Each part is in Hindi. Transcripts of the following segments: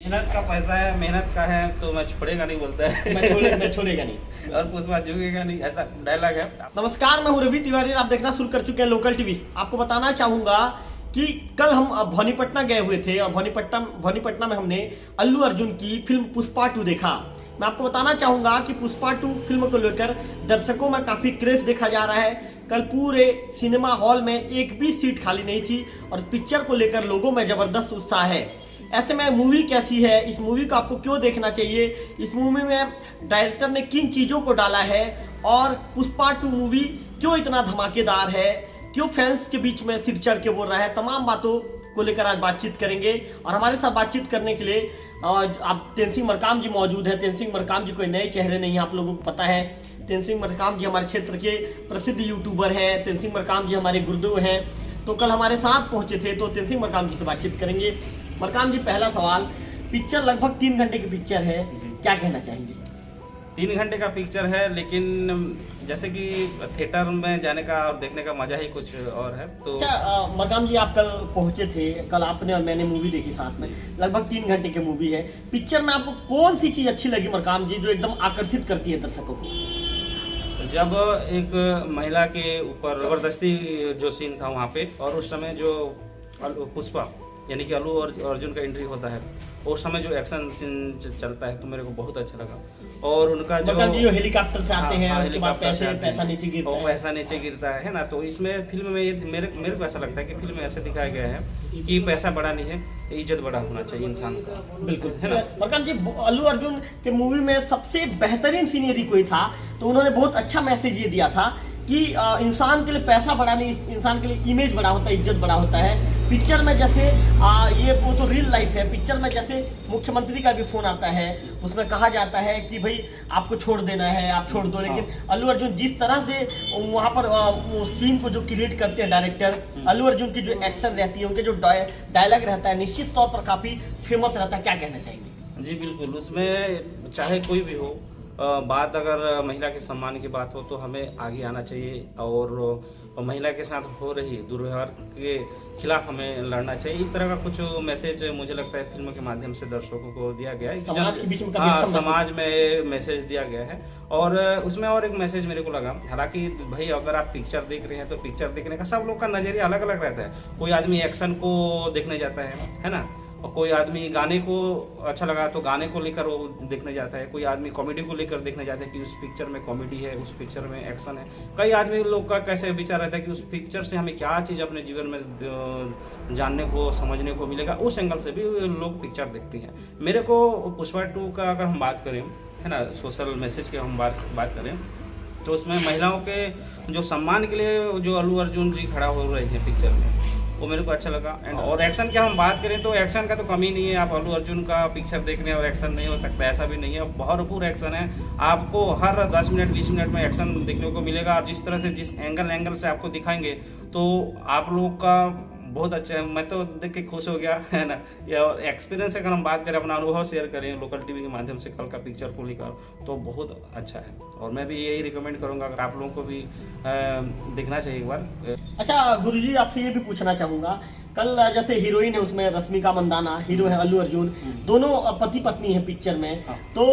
मेहनत का पैसा है, मेहनत का है तो मैं छोड़ेगा नहीं बोलता है। मैं छोड़ेगा नहीं। और पुष्पा झुकेगा नहीं, ऐसा डायलॉग है। नमस्कार, मैं हूं रवि तिवारी, आप देखना शुरू कर चुके हैं लोकल टीवी। आपको बताना चाहूंगा कि कल हम भवानीपटना गए हुए थे और भवानीपटना में हमने अल्लू अर्जुन की फिल्म पुष्पा 2 देखा। मैं आपको बताना चाहूंगा कि पुष्पा 2 फिल्म को लेकर दर्शकों में काफी क्रेज देखा जा रहा है। कल पूरे सिनेमा हॉल में एक भी सीट खाली नहीं थी और पिक्चर को लेकर लोगों में जबरदस्त उत्साह है। ऐसे में मूवी कैसी है, इस मूवी को आपको क्यों देखना चाहिए, इस मूवी में डायरेक्टर ने किन चीजों को डाला है और पुष्पा 2 मूवी क्यों इतना धमाकेदार है, क्यों फैंस के बीच में सिर चढ़ के बोल रहा है, तमाम बातों को लेकर आज बातचीत करेंगे। और हमारे साथ बातचीत करने के लिए आप तेनसिंह मरकाम जी मौजूद है। तेनसिंह मरकाम जी कोई नए चेहरे नहीं है, आप लोगों को पता है। तेनसिंह मरकाम जी हमारे क्षेत्र के प्रसिद्ध यूट्यूबर हैं। तेनसिंह मरकाम जी हमारे गुरुदेव हैं, तो कल हमारे साथ पहुंचे थे, तो तेनसिंह मरकाम जी से बातचीथ करेंगे। मरकाम जी, पहला सवाल, पिक्चर लगभग 3 घंटे की पिक्चर है, क्या कहना चाहेंगे? 3 घंटे का पिक्चर है, लेकिन जैसे कि थिएटर में जाने का और देखने का मजा ही कुछ और है। तो अच्छा मरकाम जी, आप कल पहुंचे थे, कल आपने और मैंने मूवी देखी साथ में, लगभग 3 घंटे की मूवी है। पिक्चर में आपको कौन सी चीज अच्छी लगी मरकाम जी, जो एकदम आकर्षित करती है दर्शकों को? जब एक महिला के ऊपर जबरदस्ती जो सीन था वहाँ पे, और उस समय जो पुष्पा यानी कि अल्लू और अर्जुन का एंट्री होता है, उस समय जो एक्शन सीन चलता है तो मेरे को बहुत अच्छा लगा। और उनका जो हेलीकॉप्टर से आते हैं, उसके बाद पैसा नीचे गिरता है, पैसा नीचे गिरता है ना। तो इसमें फिल्म में ये मेरे को ऐसा लगता है कि फिल्म में ऐसे दिखाया गया है कि पैसा बड़ा नहीं है, इज्जत बड़ा होना चाहिए इंसान का। बिल्कुल है ना। मरकाम जी, अल्लू अर्जुन के मूवी में सबसे बेहतरीन सीन यदि कोई था तो उन्होंने बहुत अच्छा मैसेज ये दिया था कि इंसान के लिए पैसा बड़ा नहीं, इंसान के लिए इमेज बड़ा होता है, इज्जत बड़ा होता है। पिक्चर में जैसे ये वो तो रियल लाइफ है, पिक्चर में जैसे मुख्यमंत्री का भी फोन आता है, उसमें कहा जाता है कि भाई आपको छोड़ देना है, आप छोड़ दो। लेकिन अल्लू अर्जुन जिस तरह से वहाँ पर वो सीन को जो क्रिएट करते हैं डायरेक्टर, अल्लू अर्जुन की जो एक्शन रहती है, उनके जो डायलॉग रहता है, निश्चित तौर पर काफी फेमस रहता है। क्या कहना चाहेंगे? जी बिल्कुल, उसमें चाहे कोई भी हो, बात अगर महिला के सम्मान की बात हो तो हमें आगे आना चाहिए, और महिला के साथ हो रही दुर्व्यवहार के खिलाफ हमें लड़ना चाहिए। इस तरह का कुछ मैसेज मुझे लगता है फिल्म के माध्यम से दर्शकों को दिया गया है। समाज के बीच में समाज में मैसेज दिया गया है। और उसमें और एक मैसेज मेरे को लगा, हालांकि भाई अगर आप पिक्चर देख रहे हैं तो पिक्चर देखने का सब लोग का नजरिया अलग अलग रहता है। कोई आदमी एक्शन को देखने जाता है ना, और कोई आदमी गाने को अच्छा लगा तो गाने को लेकर वो देखने जाता है, कोई आदमी कॉमेडी को लेकर देखने जाता है कि उस पिक्चर में कॉमेडी है, उस पिक्चर में एक्शन है। कई आदमी लोग का कैसे विचार रहता है कि उस पिक्चर से हमें क्या चीज़ अपने जीवन में जानने को समझने को मिलेगा, उस एंगल से भी लोग पिक्चर देखते हैं। मेरे को पुष्पा 2 का अगर हम बात करें, है ना, सोशल मैसेज की हम बात करें तो उसमें महिलाओं के जो सम्मान के लिए जो अल्लू अर्जुन जी खड़ा हो रहे हैं पिक्चर में, वो मेरे को अच्छा लगा। और एक्शन की हम बात करें तो एक्शन का तो कमी नहीं है। आप अल्लू अर्जुन का पिक्चर देख रहे हैं और एक्शन नहीं हो सकता, ऐसा भी नहीं है। भरपूर एक्शन है, आपको हर 10 मिनट 20 मिनट में एक्शन देखने को मिलेगा। और जिस तरह से जिस एंगल से आपको दिखाएंगे तो आप लोग का बहुत अच्छा है। मैं तो देख के खुश हो गया, है ना। या एक्सपीरियंस अगर हम बात करें, अपना अनुभव शेयर करें लोकल टीवी के माध्यम से कल का पिक्चर को लेकर, तो बहुत अच्छा है। और मैं भी यही रिकमेंड करूंगा, अगर आप लोगों को भी देखना चाहिए एक बार। अच्छा गुरुजी, आपसे ये भी पूछना चाहूंगा, कल जैसे हीरोइन है उसमें रश्मिका मंदाना, हीरो है अल्लू अर्जुन, दोनों पति पत्नी है पिक्चर में। तो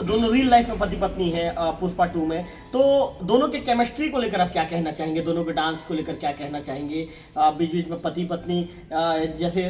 दोनों रियल लाइफ में पति पत्नी है पुष्पा 2 में। तो दोनों के केमिस्ट्री को लेकर आप क्या कहना चाहेंगे? दोनों के डांस को लेकर क्या कहना चाहेंगे? बीच बीच में पति पत्नी जैसे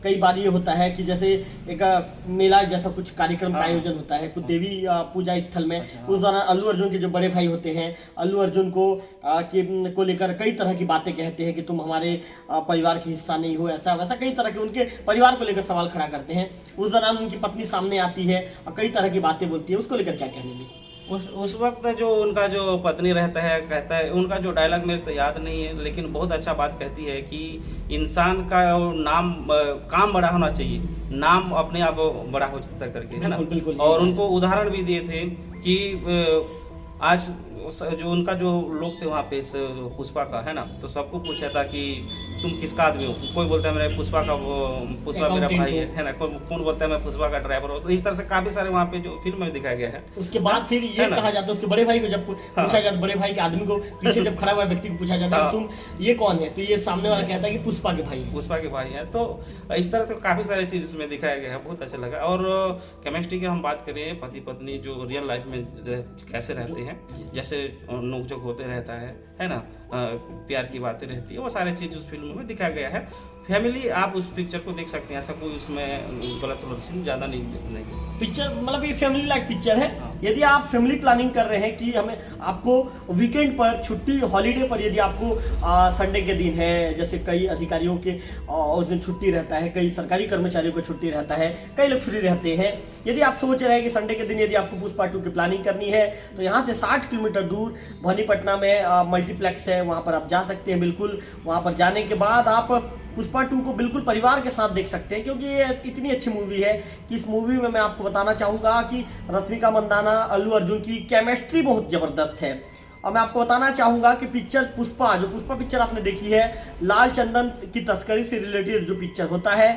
कई बार ये होता है कि जैसे एक मेला जैसा कुछ कार्यक्रम का आयोजन होता है कुछ देवी पूजा स्थल में, उस दौरान अल्लू अर्जुन के जो बड़े भाई होते हैं अल्लू अर्जुन को लेकर कई तरह की बातें कहते हैं कि तुम हमारे परिवार के हिस्सा नहीं हो, ऐसा वैसा कई तरह के उनके परिवार को लेकर सवाल खड़ा करते हैं। उस दौरान उनकी पत्नी सामने आती है और कई तरह की बातें बोलती है, उसको लेकर क्या कहेंगे? उस वक्त जो उनका जो पत्नी रहता है, कहता है, उनका जो डायलॉग मेरे तो याद नहीं है, लेकिन बहुत अच्छा बात कहती है कि इंसान का नाम काम बड़ा होना चाहिए, नाम अपने आप बड़ा हो सकता करके, है ना। और उनको उदाहरण भी दिए थे कि आज जो उनका जो लोग थे वहाँ पे पुष्पा का, है ना, तो सबको पूछा था कि तुम किसका आदमी हो, कोई बोलता है मेरा पुष्पा मेरा भाई है ना, कौन बोलता है मैं पुष्पा का ड्राइवर हूँ। तो इस तरह से काफी सारे वहाँ पे जो फिल्म में दिखाया गया है। उसके बाद फिर ये कहा जाता है, उसके बड़े भाई को जब पूछा जाता है, बड़े भाई के आदमी को पीछे जब खड़ा हुआ व्यक्ति को पूछा जाता है तुम ये कौन है, तो ये सामने वाला कहता है कि पुष्पा के भाई है, पुष्पा के भाई है। तो इस तरह से काफी सारी चीज इसमें दिखाया गया है, बहुत अच्छा लगा। और केमिस्ट्री की हम बात करें, पति पत्नी जो रियल लाइफ में कैसे रहते हैं, जैसे नोकझोंक होते रहता है ना, प्यार की बातें रहती है, वो सारी चीज उस फिल्म में दिखाया गया है। फैमिली आप उस पिक्चर को देख सकते हैं, ऐसा कोई उसमें गलत सीन ज्यादा नहीं। पिक्चर मतलब ये फैमिली लाइक पिक्चर है। यदि आप फैमिली प्लानिंग कर रहे हैं कि हमें आपको वीकेंड पर छुट्टी, हॉलीडे पर, यदि आपको संडे के दिन है, जैसे कई अधिकारियों के उस दिन छुट्टी रहता है, कई सरकारी कर्मचारियों को छुट्टी रहता है, कई लोग फ्री रहते हैं, यदि आप सोच रहे हैं कि संडे के दिन यदि आपको पुष्पा 2 की प्लानिंग करनी है तो यहाँ से 60 किलोमीटर दूर भवानीपटना में मल्टीप्लेक्स है, वहाँ पर आप जा सकते हैं। बिल्कुल वहाँ पर जाने के बाद आप पुष्पा 2 को बिल्कुल परिवार के साथ देख सकते हैं, क्योंकि ये इतनी अच्छी मूवी है कि इस मूवी में मैं आपको बताना चाहूंगा कि रश्मिका मंदाना, अल्लू अर्जुन की केमिस्ट्री बहुत जबरदस्त है। और मैं आपको बताना चाहूंगा कि पिक्चर पुष्पा, जो पुष्पा पिक्चर आपने देखी है, लाल चंदन की तस्करी से रिलेटेड जो पिक्चर होता है,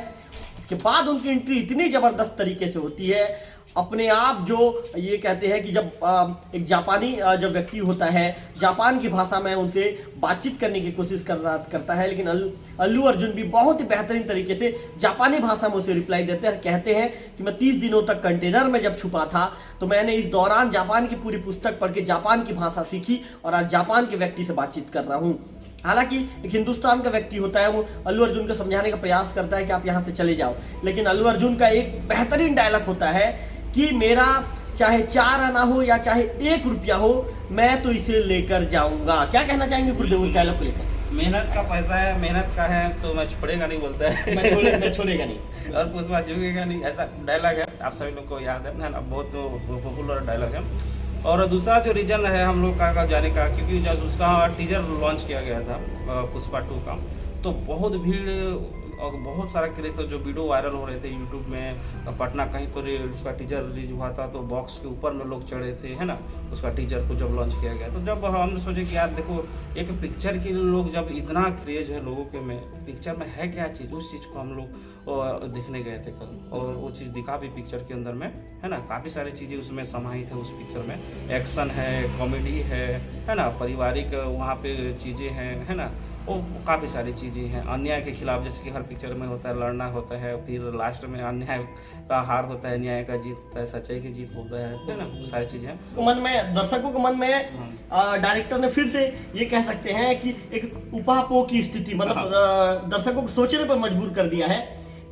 इसके बाद उनकी एंट्री इतनी जबरदस्त तरीके से होती है। अपने आप जो ये कहते हैं कि जब एक जापानी जब व्यक्ति होता है, जापान की भाषा में उनसे बातचीत करने की कोशिश करता है, लेकिन अल्लू अर्जुन भी बहुत ही बेहतरीन तरीके से जापानी भाषा में उसे रिप्लाई देते हैं। कहते हैं कि मैं 30 दिनों तक कंटेनर में जब छुपा था तो मैंने इस दौरान जापान की पूरी पुस्तक पढ़ के जापान की भाषा सीखी और आज जापान के व्यक्ति से बातचीत कर रहा हूँ। हालांकि एक हिंदुस्तान का व्यक्ति होता है, वो अल्लू अर्जुन को समझाने का प्रयास करता है कि आप यहाँ से चले जाओ, लेकिन अल्लू अर्जुन का एक बेहतरीन डायलॉग होता है कि मेरा चाहे 4 आना हो या चाहे 1 रुपया हो, मैं तो इसे लेकर जाऊंगा। क्या कहना चाहेंगे गुरुदेव उस डायलॉग को लेकर? मेहनत का पैसा है, मेहनत का है तो मैं छोड़ेगा नहीं बोलता है, मैं छोड़ेगा नहीं और पुष्पा झुकेगा नहीं, ऐसा डायलॉग है, आप सभी लोग को याद है ना, बहुत पॉपुलर डायलॉग है। और दूसरा जो रीजन है हम लोग का जाने का, क्योंकि जब उसका टीजर लॉन्च किया गया था पुष्पा 2 का, तो बहुत भीड़ और बहुत सारा क्रेज था, जो वीडियो वायरल हो रहे थे यूट्यूब में। पटना कहीं पर उसका टीजर रिलीज हुआ था तो बॉक्स के ऊपर में लोग चढ़े थे, है ना, उसका टीजर को जब लॉन्च किया गया। तो जब हमने सोचे कि यार देखो, एक पिक्चर के लिए लोग जब इतना क्रेज है लोगों के में, पिक्चर में है क्या चीज़, उस चीज़ को हम लोग देखने गए थे कल, और वो चीज़ दिखा भी पिक्चर के अंदर में, है ना। काफ़ी सारी चीज़ें उसमें समाहित है उस पिक्चर में, एक्शन है, कॉमेडी है ना, पारिवारिक वहाँ पे चीज़ें हैं, है ना, वो काफ़ी सारी चीज़ें हैं। अन्याय के खिलाफ, जैसे कि हर पिक्चर में होता है, लड़ना होता है, फिर लास्ट में अन्याय का हार होता है, न्याय का जीत होता है, सच्चाई की जीत होता है ना, वो सारी चीज़ें मन में, दर्शकों के मन में डायरेक्टर ने फिर से ये कह सकते हैं कि एक उपापो की स्थिति, मतलब दर्शकों को सोचने पर मजबूर कर दिया है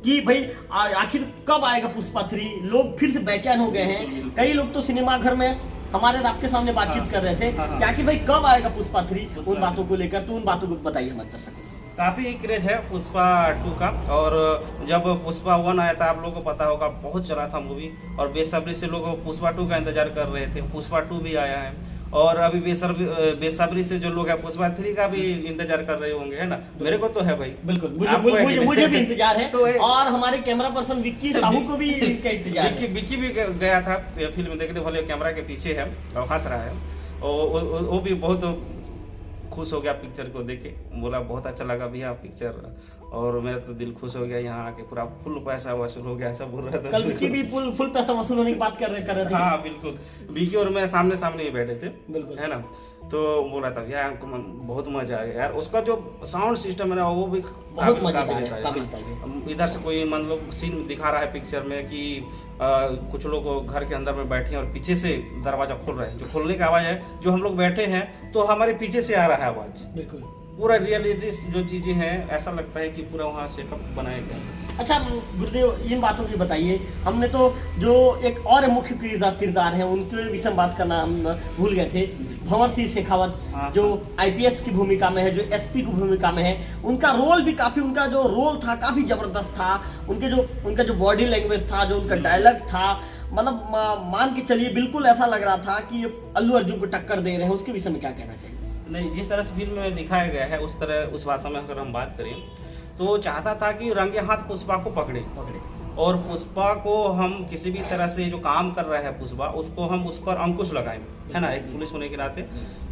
कि भाई आखिर कब आएगा पुष्पा 3। लोग फिर से बेचैन हो गए हैं। कई लोग तो सिनेमा घर में हमारे आपके सामने बातचीत कर रहे थे कि आखिर भाई कब आएगा पुष्पा 3, उन बातों को लेकर। तो उन बातों को बताइए हमारे दर्शकों को। काफ़ी क्रेज है पुष्पा 2 का, और जब पुष्पा 1 आया था, आप लोगों को पता होगा, बहुत चला था मूवी, और बेसब्री से लोग पुष्पा 2 का इंतजार कर रहे थे। पुष्पा 2 भी आया है, और अभी बेसब्री से जो लोग हैं पुष्पा 3 का भी इंतजार कर रहे होंगे, है ना। मेरे को तो है भाई, बिल्कुल, मुझे भी इंतजार है। तो और हमारे कैमरा पर्सन विक्की साहू को भी इसका इंतजार है। विक्की भी गया था फिल्म देखने, भले कैमरा के पीछे है और हंस रहा है, और वो भी बहुत खुश हो गया पिक्चर को देख के, बोला बहुत अच्छा लगा भैया पिक्चर, और मेरा तो दिल खुश हो गया, यहाँ आके पूरा फुल पैसा वसूल हो गया, ऐसा बोल रहा था। कल विक्की भी फुल पैसा वसूल होने की बात कर रहे थे। हाँ बिल्कुल, विक्की और मैं सामने सामने ही बैठे थे, बिल्कुल, है ना। तो बोल रहा था यार हमको बहुत मजा आ गया यार, उसका जो साउंड सिस्टम है ना, वो भी बहुत मजेदार है, काबिल तारीफ। इधर से कोई मतलब सीन दिखा रहा है पिक्चर में कि कुछ लोग घर के अंदर में बैठे हैं और पीछे से दरवाजा खोल रहे हैं, जो खोलने की आवाज है, जो हम लोग बैठे हैं तो हमारे पीछे से आ रहा है आवाज। बिल्कुल, पूरा रियलिटी जो चीजें हैं, ऐसा लगता है कि पूरा वहाँ सेटअप बनाया गया। अच्छा गुरुदेव, इन बातों की बताइए। हमने तो जो एक और मुख्य किरदार है उनके विषय में बात करना हम भूल गए थे। भंवर सिंह शेखावत, जो आईपीएस की भूमिका में है, जो एसपी की भूमिका में है, उनका रोल भी काफी, उनका जो रोल था काफी जबरदस्त था। उनका जो बॉडी लैंग्वेज था, जो उनका डायलॉग था, मतलब मान के चलिए बिल्कुल ऐसा लग रहा था कि अल्लू अर्जुन को टक्कर दे रहे हैं। उसके विषय में क्या कहना चाहिए? नहीं, जिस तरह से फिल्म में दिखाया गया है उस तरह, उस भाषा में अगर हम बात करें तो वो चाहता था कि रंगे हाथ पुष्पा को पकड़े, और पुष्पा को हम किसी भी तरह से जो काम कर रहा है पुष्पा, उसको हम उस पर अंकुश लगाएं, है ना, एक पुलिस होने के नाते।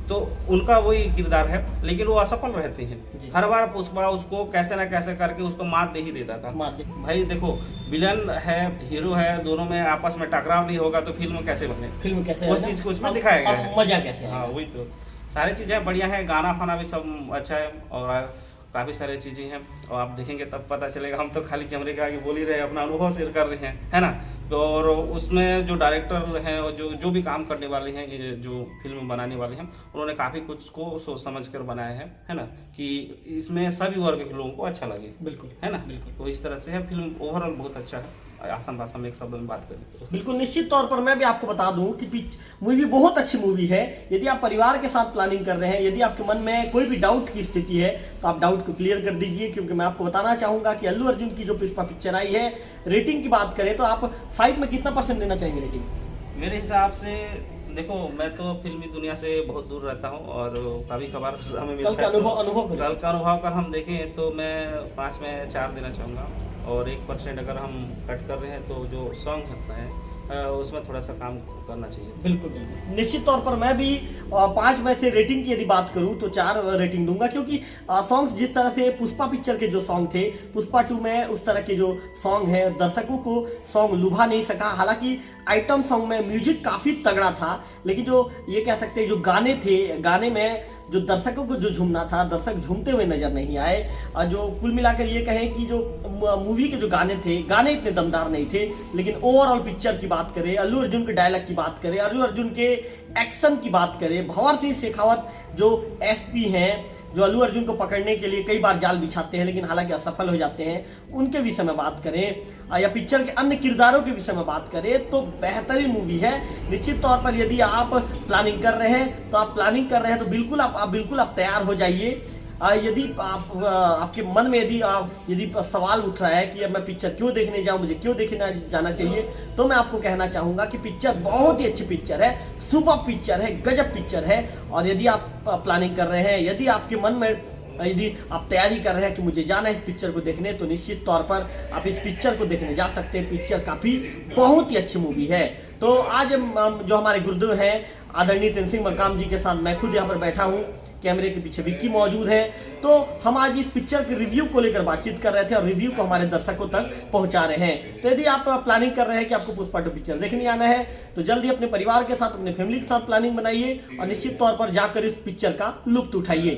तो उनका वही किरदार है, लेकिन वो असफल रहते जी। हैं। हर बार पुष्पा उसको कैसे ना कैसे करके उसको मात दे ही देता था। भाई देखो, विलन है, हीरो है, दोनों में आपस में टकराव नहीं होगा तो फिल्म कैसे बने? फिल्म कैसे उस चीज को उसमें दिखाया गया है। मजा कैसे हाँ, आएगा? वही तो सारी चीजें बढ़िया है, गाना फाना भी सब अच्छा है और काफी सारी चीजें हैं और आप देखेंगे तब पता चलेगा। हम तो खाली कैमरे के आगे बोल ही रहे हैं, अपना अनुभव शेयर कर रहे हैं, है ना। तो और उसमें जो डायरेक्टर हैं और जो भी काम करने वाले हैं, ये जो फिल्म बनाने वाले हैं, उन्होंने काफी कुछ को सोच समझ कर बनाया है ना, कि इसमें सभी वर्ग के लोगों को अच्छा लगे। बिल्कुल, है ना। बिल्कुल। तो इस तरह से है फिल्म, ओवरऑल बहुत अच्छा है। आसान भाषा में एक शब्द में बात करें तो बिल्कुल निश्चित तौर पर मैं भी आपको बता दूं कि मूवी बहुत अच्छी मूवी है। यदि आप परिवार के साथ प्लानिंग कर रहे हैं, यदि आपके मन में कोई भी डाउट की स्थिति है तो आप डाउट को क्लियर कर दीजिए, क्योंकि मैं आपको बताना चाहूंगा कि अल्लू अर्जुन की जो पुष्पा पिक्चर आई है, रेटिंग की बात करें तो आप 5 में कितना % देना चाहेंगे रेटिंग? मेरे हिसाब से देखो, मैं तो फिल्मी दुनिया से बहुत दूर रहता हूँ और कभी कभार समय मिलता है। कल का अनुभव कर हम देखें तो मैं 5 में 4 देना चाहूँगा। और 1% अगर हम कट कर रहे हैं तो जो सॉन्ग है उसमें थोड़ा सा काम करना चाहिए। बिल्कुल बिल्कुल निश्चित तौर पर मैं भी 5 में से रेटिंग की यदि बात करूं तो 4 रेटिंग दूंगा, क्योंकि सॉन्ग्स जिस तरह से पुष्पा पिक्चर के जो सॉन्ग थे, पुष्पा 2 में उस तरह के जो सॉन्ग है दर्शकों को सॉन्ग लुभा नहीं सका। हालांकि आइटम सॉन्ग में म्यूजिक काफी तगड़ा था, लेकिन जो ये कह सकते हैं जो गाने थे, गाने में जो दर्शकों को जो झूमना था, दर्शक झूमते हुए नजर नहीं आए। और जो कुल मिलाकर ये कहें कि जो मूवी के जो गाने थे, गाने इतने दमदार नहीं थे, लेकिन ओवरऑल पिक्चर की बात करें, अल्लू अर्जुन के डायलॉग की बात करें, अल्लू अर्जुन के एक्शन की बात करें, भंवर सिंह शेखावत जो एसपी हैं, जो अल्लू अर्जुन को पकड़ने के लिए कई बार जाल बिछाते हैं लेकिन हालांकि असफल हो जाते हैं, उनके विषय में बात करें या पिक्चर के अन्य किरदारों के विषय में बात करें तो बेहतरीन मूवी है। निश्चित तौर पर यदि आप प्लानिंग कर रहे हैं तो बिल्कुल आप तैयार हो जाइए। यदि आपके मन में यदि सवाल उठ रहा है कि अब मैं पिक्चर क्यों देखने जाऊं, मुझे क्यों देखने जाना चाहिए, तो मैं आपको कहना चाहूंगा कि पिक्चर बहुत ही अच्छी पिक्चर है, सुपर पिक्चर है, गजब पिक्चर है। और यदि आप प्लानिंग कर रहे हैं, यदि आपके मन में यदि आप तैयारी कर रहे हैं कि मुझे जाना है इस पिक्चर को देखने, तो निश्चित तौर पर आप इस पिक्चर को देखने जा सकते हैं। पिक्चर काफी बहुत ही अच्छी मूवी है। तो आज जो हमारे गुरुदेव हैं आदरणीय तेनसिंह मरकाम जी के साथ मैं खुद यहाँ पर बैठा हूँ, कैमरे के पीछे विक्की मौजूद है। तो हम आज इस पिक्चर के रिव्यू को लेकर बातचीत कर रहे थे और रिव्यू को हमारे दर्शकों तक पहुंचा रहे हैं। तो यदि आप प्लानिंग कर रहे हैं कि आपको पुष्पा 2 पिक्चर देखने आना है तो जल्दी अपने परिवार के साथ, अपने फैमिली के साथ प्लानिंग बनाइए और निश्चित तौर पर जाकर इस पिक्चर का लुत्फ उठाइए।